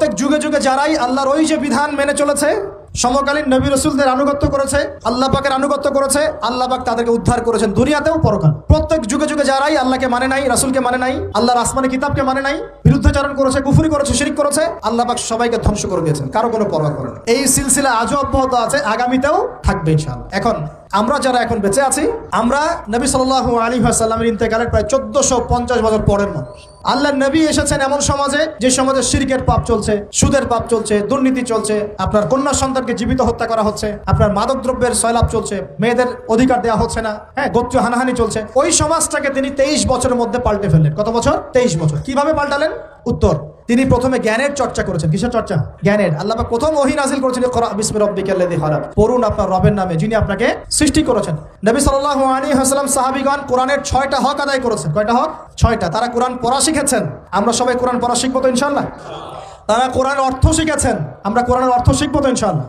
প্রত্যেক যুগে যুগে যারাই আল্লাহর ওই যে বিধান মেনে চলেছে, সমকালীন নবী রাসূলদের আনুগত্য করেছে, আল্লাহ পাকের আনুগত্য করেছে, আল্লাহ পাক তাদেরকে উদ্ধার করেছেন দুনিয়াতেও পরকাল। প্রত্যেক যুগে যুগে যারাই আল্লাহকে মানে নাই, রাসূলকে মানে নাই, আল্লাহর আসমানি কিতাবকে মানে নাই, বিরুদ্ধাচরণ করেছে, কুফরি করেছে, শিরক করেছে, আল্লাহ পাক সবাইকে ধ্বংস করে দিয়েছেন, কারো কোনো পরোয়া করেন না। এই সিলসিলা আজও অব্যাহত আছে, আগামীতেও থাকবে ইনশাআল্লাহ। এখন আমরা যারা এখন বেঁচে আছি, আমরা নবী সাল্লাল্লাহু আলাইহি ওয়াসাল্লামের ইন্তেকালের প্রায় 1450 বছর পরের মানুষ। আল্লাহর নবী এসেছেন এমন সমাজে, যে সমাজে শিরকের পাপ চলছে, সুদের পাপ চলছে, দুর্নীতি চলছে, আপনার কন্যা সন্তানকে জীবিত হত্যা করা হচ্ছে, আপনার মাদক দ্রব্যের সয়লাভ চলছে, মেয়েদের অধিকার দেওয়া হচ্ছে না, গোত্রীয় হানাহানি চলছে। ওই সমাজটাকে তিনি 23 বছরের মধ্যে পাল্টে ফেললেন। কত বছর? 23 বছর। কিভাবে পাল্টালেন? উত্তর, তিনি প্রথমে জ্ঞানের চর্চা করেছেন। কিসের চর্চা? জ্ঞানের। আল্লাহ পাক প্রথম ওহী নাযিল করেছেন, ইকরা বিসমি রাব্বিকাল্লাযী খালাক, পড়ুন আপনার রবের নামে যিনি আপনাকে সৃষ্টি করেছেন। নবী সাল্লাল্লাহু আলাইহি ওয়াসাল্লাম সাহাবীগণ কোরআনের 6টা হক আদায় করেছেন। কয়টা হক? 6টা। তারা কোরআন পড়া শিখেছেন। আমরা সবাই কোরআন পড়া শিখবো তো ইনশাআল্লাহ। তারা কোরআনের অর্থ শিখেছেন। আমরা কোরআনের অর্থ শিখবো তো ইনশাআল্লাহ।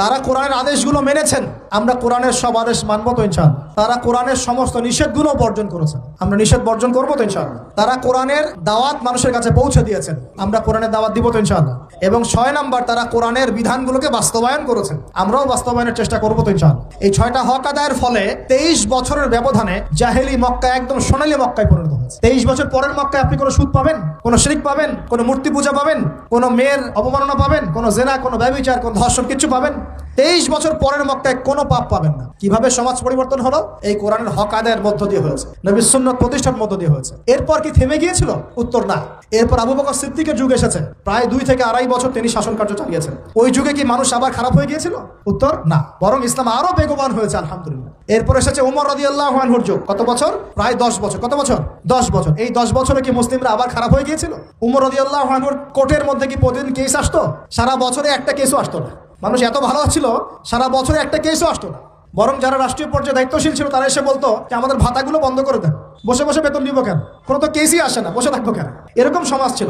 তারা কোরআনের আদেশগুলো মেনেছেন। আমরা কোরআনের সব আদেশ মানবো তো ইনশাআল্লাহ। তারা কোরআনের সমস্ত নিষেধগুলো বর্জন করেছেন। আমরা নিষেধ বর্জন করবো তো ইনশাআল্লাহ। তারা কোরআনের দাওয়াত মানুষের কাছে পৌঁছে দিয়েছেন। আমরা কোরআনের দাওয়াত দিব তো ইনশাআল্লাহ। এবং 6 নাম্বার, তারা কোরআনের বিধানগুলোকে বাস্তবায়ন করেছেন। আমরাও বাস্তবায়নের চেষ্টা করবো তো ইনশাআল্লাহ। এই 6টা হক আদায়ের ফলে 23 বছরের ব্যবধানে জাহেলি মক্কা একদম সোনালী মক্কায় পরিণত হয়েছে। 23 বছর পরের মক্কায় আপনি কোনো সুদ পাবেন, কোনো শিরক পাবেন, কোনো মূর্তি পূজা পাবেন, কোনো মেয়ের অবমাননা পাবেন, কোনো জেনা, কোনো ব্যভিচার, কোনো ধর্ষণ কিছু পাবেন? 23 বছর পরের মক্কায় কোনো পাপ পাবেন না। কিভাবে সমাজ পরিবর্তন হলো? এই কোরআনের হক আদায়ের মধ্য দিয়ে হয়েছে, নবীর সুন্নাত প্রতিষ্ঠার মধ্য দিয়ে হয়েছে। এরপর কি থেমে গিয়েছিল? উত্তর, না। এরপর আবু বকর সিদ্দিকের যুগ এসেছে। প্রায় 2 থেকে 2.5 বছর তিনি শাসন কার্য চালিয়েছেন। ওই যুগে কি মানুষ আবার খারাপ হয়ে গিয়েছিল? উত্তর, না। বরং ইসলাম আরো বেগবান হয়েছে, আলহামদুলিল্লাহ। এরপর এসেছে উমর রাদিয়াল্লাহু আনহুর যুগ। কত বছর? প্রায় 10 বছর। কত বছর? 10 বছর। এই 10 বছরে কি মুসলিমরা আবার খারাপ হয়ে গিয়েছিল? উমর রাদিয়াল্লাহু আনহুর কোর্টের মধ্যে কি প্রতিদিন কেস আসতো? সারা বছরে একটা কেসও আসতো না। মানুষ এত ভালো ছিল, সারা বছরে একটা কেসও আসতো না। বরং যারা রাষ্ট্রীয় পর্যায়ে দায়িত্বশীল ছিল, তারা এসে বলতো যে আমাদের ভাতাগুলো বন্ধ করে দেন, বসে বসে বেতন দিব কেন, কোনো তো কেসই আসে না, বসে থাকবো কেন? এরকম সমাজ ছিল।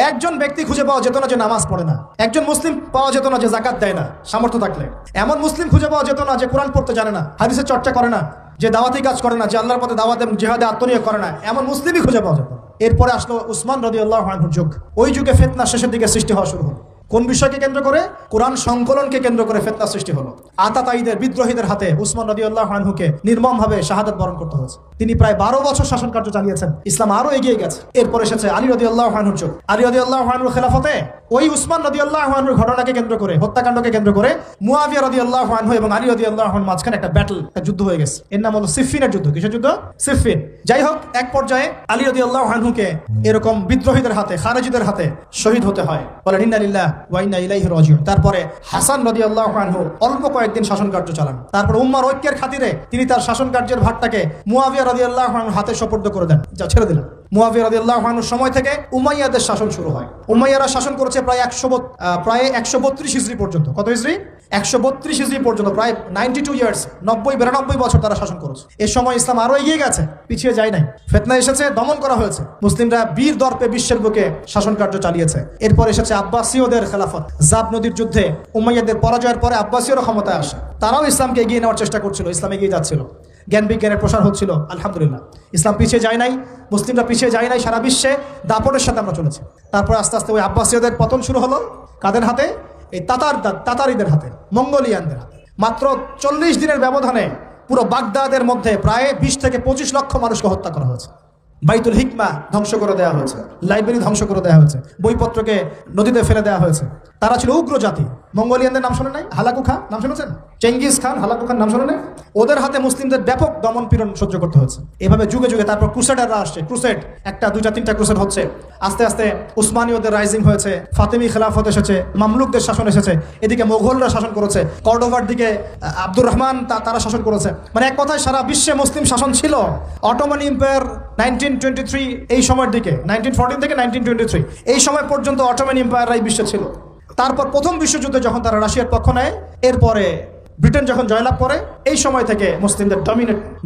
একজন ব্যক্তি খুঁজে পাওয়া যেত না যে নামাজ পড়ে না। একজন মুসলিম পাওয়া যেত না যে যাকাত দেয় না সামর্থ্য থাকলে। এমন মুসলিম খুঁজে পাওয়া যেত না যে কোরআন পড়তে জানে না, হাদিসের চর্চা করে না, যে দাওয়াতি কাজ করে না, যে আল্লাহর পথে দাওয়াত এবং জিহাদে আত্মনিয়োগ করে না। এমন মুসলিমই খুঁজে পাওয়া যেত। এরপরে আসলো উসমান রাদিয়াল্লাহু আনহুর যুগ। ওই যুগে ফিতনা শেষের দিকে সৃষ্টি হওয়া শুরু হলো। কোন বিষয়কে কেন্দ্র করে? কোরআন সংকলনকে কেন্দ্র করে ফিতনা সৃষ্টি হলো। আতাতায়ীদের, বিদ্রোহীদের হাতে উসমান রাদিয়াল্লাহু আনহুকে নির্মমভাবে শাহাদাত বরণ করতে হয়েছে। তিনি প্রায় 12 বছর শাসন কার্য চালিয়েছেন। ইসলাম আরো এগিয়ে গেছে। এরপর এসেছে আলী রাদিয়াল্লাহু আনহুর যুগ। আলী রাদিয়াল্লাহু আনহুর খেলাফতে ওই উসমান রাদিয়াল্লাহু আনহুর ঘটনাকে কেন্দ্র করে, হত্যাকাণ্ডকে কেন্দ্র করে মুয়াবিয়া রাদিয়াল্লাহু আনহু এবং আলী রাদিয়াল্লাহু আনহুর মাঝখানে একটা ব্যাটল, একটা যুদ্ধ হয়ে গেছে। এর নাম হলো সিফফিনের যুদ্ধ। কিসের যুদ্ধ? সিফফিন। যাই হোক, এক পর্যায়ে আলী রাদিয়াল্লাহু আনহুকে এরকম বিদ্রোহীদের হাতে, খারেজিদের হাতে শহীদ হতে হয়। বলেন ইন্না লিল্লাহি ওয়া ইন্না ইলাইহি রাজিউন। তারপরে হাসান রাদিয়াল্লাহু আনহু অল্প কয়েকদিন শাসন কার্য চালান। তারপর উম্মার ঐক্যের খাতিরে তিনি তার শাসন কার্যের ভারটাকে মুয়াবিয়া রাদিয়াল্লাহু আনহুর হাতে সুপর্দ করে দেন। যা ছেড়ে দিলেন। মুয়াবিয়া রাদিয়াল্লাহু আনহুর সময় থেকে উমাইয়াদের শাসন শুরু হয়। উমাইয়ারা শাসন করেছে প্রায় 132 হিজরি পর্যন্ত। কত হিজরি? 132 হিজরি পর্যন্ত, প্রায় 92 ইয়ার্স, 90-92 বছর তারা শাসন করেছে। এ সময় ইসলাম আরো এগিয়ে গেছে, পিছিয়ে যায় নাই। ফিতনা এসেছে, দমন করা হয়েছে। মুসলিমরা বীর দর্পে বিশ্বের বুকে শাসন কার্য চালিয়েছে। এরপর এসেছে আব্বাসীয়দের খেলাফত। জাব নদীর যুদ্ধে উমাইয়াদের পরাজয়ের পরে আব্বাসীয়রা ক্ষমতায় আসে। তারাও ইসলামকে এগিয়ে নেওয়ার চেষ্টা করছিল, ইসলাম এগিয়ে যাচ্ছিল, জ্ঞান বিজ্ঞানের প্রসার হচ্ছিল। আলহামদুলিল্লাহ, ইসলাম পিছিয়ে যায় নাই, মুসলিমরা পিছিয়ে যায় নাই। সারা বিশ্বে দাপটের সাথে আমরা চলেছি। তারপর আস্তে আস্তে ওই আব্বাসীয়দের পতন শুরু হলো। কাদের হাতে? এই তাতারিদের হাতে, মঙ্গোলিয়ানদের হাতে। মাত্র 40 দিনের ব্যবধানে পুরো বাগদাদের মধ্যে প্রায় 20 থেকে 25 লক্ষ মানুষকে হত্যা করা হয়েছে। বাইতুল হিকমা ধ্বংস করে দেওয়া হয়েছে, লাইব্রেরি ধ্বংস করে দেওয়া হয়েছে, বইপত্রকে নদীতে ফেলে দেওয়া হয়েছে। তারা ছিল উগ্র জাতি। মঙ্গোলিয়ানদের নাম শোনেন নাই? হালাকু খান নাম শুনেছেন? চেঙ্গিস খান, হালাকু খান নাম শোনেন? ওদের হাতে মুসলিমদের ব্যাপক দমন পীড়ন সহ্য করতে হচ্ছে। এভাবে যুগে যুগে তারপর ক্রুসেডাররা আসছে। ক্রুসেড 1টা 2টা 3টা ক্রুসেড হচ্ছে। আস্তে আস্তে উসমানীয়দের রাইজিং হয়েছে, ফাতেমি খেলাফত এসেছে, মামলুকদের শাসন এসেছে। এদিকে মোগলরা শাসন করেছে, কর্ডোভার দিকে আব্দুর রহমান তারা শাসন করেছে। মানে এক কথায় সারা বিশ্বে মুসলিম শাসন ছিল। অটোমান এম্পায়ার 1923 এই সময়ের দিকে, 1914 থেকে 1923 এই সময় পর্যন্ত অটোমান এম্পায়াররাই বিশ্বে ছিল। তারপর প্রথম বিশ্বযুদ্ধে যখন তারা রাশিয়ার পক্ষ নেয়, এরপরে ব্রিটেন যখন জয়লাভ করে, এই সময় থেকে মুসলিমদের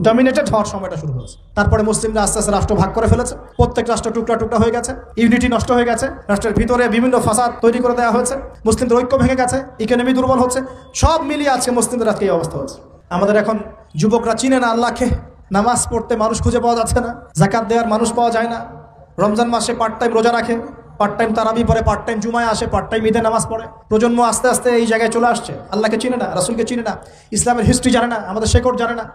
ডমিনেটেড হওয়ার সময়টা শুরু হয়েছে। তারপরে মুসলিমরা আস্তে আস্তে রাষ্ট্র ভাগ করে ফেলেছে। প্রত্যেক রাষ্ট্র টুকরা টুকরা হয়ে গেছে, ইউনিটি নষ্ট হয়ে গেছে, রাষ্ট্রের ভিতরে বিভিন্ন ফাসাদ তৈরি করে দেওয়া হয়েছে, মুসলিমদের ঐক্য ভেঙে গেছে, ইকোনমি দুর্বল হচ্ছে। সব মিলিয়ে আজকে মুসলিমদের আজকে এই অবস্থা হচ্ছে। আমাদের এখন যুবকরা চিনে না আল্লাহকে, নামাজ পড়তে মানুষ খুঁজে পাওয়া যাচ্ছে না, যাকাত দেওয়ার মানুষ পাওয়া যায় না, রমজান মাসে পার্ট টাইম রোজা রাখে, পার্ট টাইম তারাবি পড়ে, পার্ট টাইম জুমায় আসে, পার্ট টাইম ঈদে নামাজ পড়ে। প্রজন্ম আস্তে আস্তে এই জায়গায় চলে আসছে, আল্লাহকে চিনে না, রাসূলকে চিনে না, ইসলামের হিস্ট্রি জানে না, আমাদের শেকড় জানে না।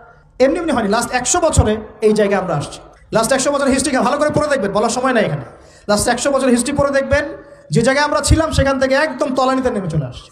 এমনি এমনি হয়নি, লাস্ট 100 বছরে এই জায়গায় আমরা আসছি। লাস্ট 100 বছরের হিস্ট্রিকে ভালো করে পড়ে দেখবেন, বলার সময় নাই এখানে। লাস্ট 100 বছরের হিস্ট্রি পড়ে দেখবেন যে জায়গায় আমরা ছিলাম সেখান থেকে একদম তলানিতে নেমে চলে আসছি।